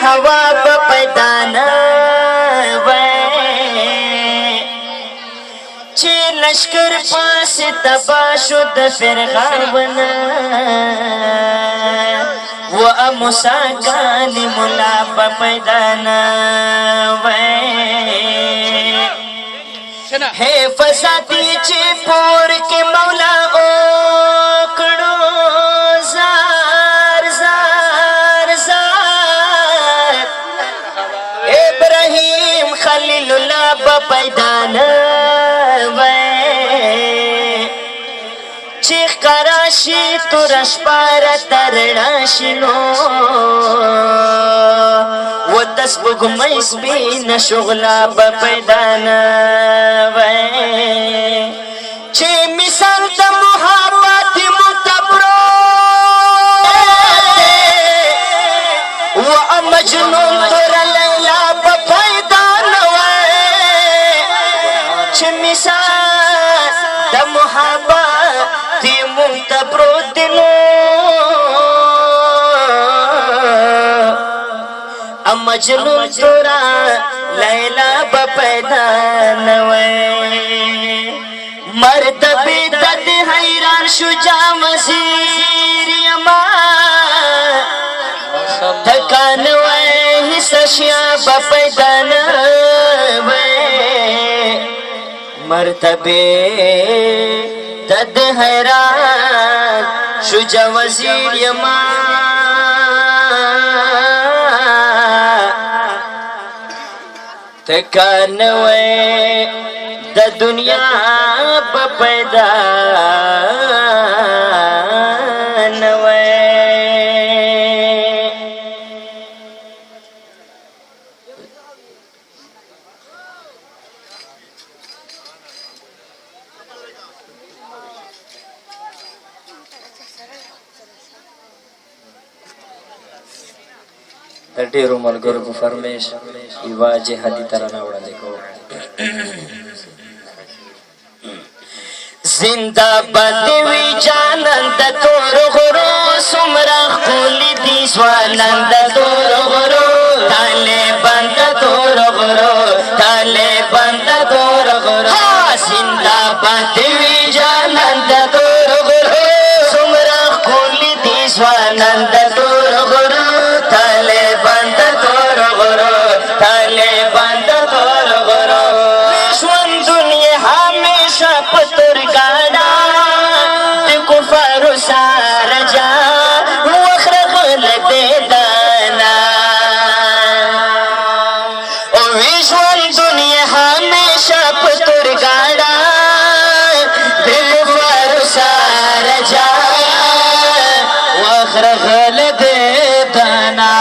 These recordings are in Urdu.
هوا په پیدا نه وای چې لشکر پاسې تبا شو د فرعون و موسی کلیم الله په پیدا نه وای حفاظتي چې پور کې مولا وکړو زار زار زار ابراهیم خلیل الله په پیدا نه وای چې کراشي تور شپار ترنا شنو و دس بګمې سپین شغلا په پیدا نه وای چې مثال د محبت متبرو و مجنون تر لیلا په پیدا نه وای چې مثال د محبت متبرو دلو مجنون تورا لیلا با پیدا نوے مرتبی دد حیران شجاع وزیر یما تکانوے حسشیا با پیدا نوے مرتبی دد حیران شجاع وزیر یما تکانوے د دنیا په پیدا نوے د ډېرو ملګرو په فرمیش یوه جهادي ترانه وړاندې کوم زنده باد وی جانان د تور غرو څومره ښکلي دي ځوانان د تور غرو طالبان د تور غرو طالبان د تور غرو زنده باد وی جانان د تور غرو څومره ښکلي دي ځوانان د تور غرو طالبان د تور غرو طالبان د تور غرو ژوند دنیا همیشه په ترګاډه د کفارو سره جا وخره غلطې دانا او ژوند دنیا همیشه په ترګاډه د کفارو سره جا وخره غلطې دانا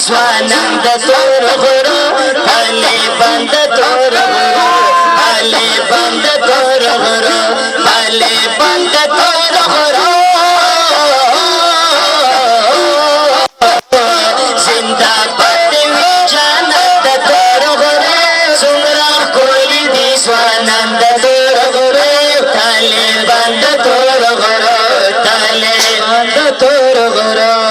ځوانان د تور غرو طالبان د تور غرو طالبان د تور غرو طالبان د تور غرو زنده باد وي جانان د تور غرو څومره ښکلي دي ځوانان د تور غرو طالبان د تور غرو طالبان د تور غرو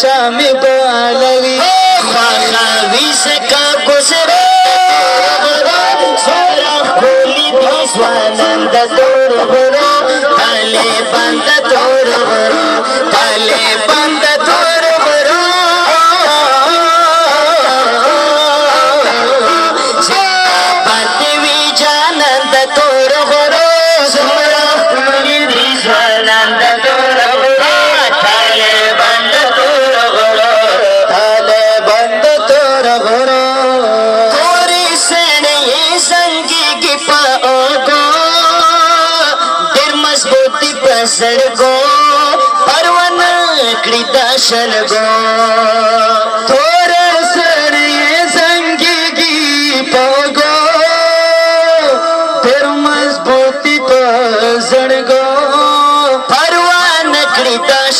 شام بالوی خواخاوی سکا گزرے سورا خولی دی سوانان دا تور غرو طالبان دا تور غرو طالبان دا تور غرو زنداباد وی جانان دا تور غرو سورا خولی دی سوانان دا تور غرو طالبان دا سڑگو پروان کڑی داشلگو تھوڑا سڑی سنگی کی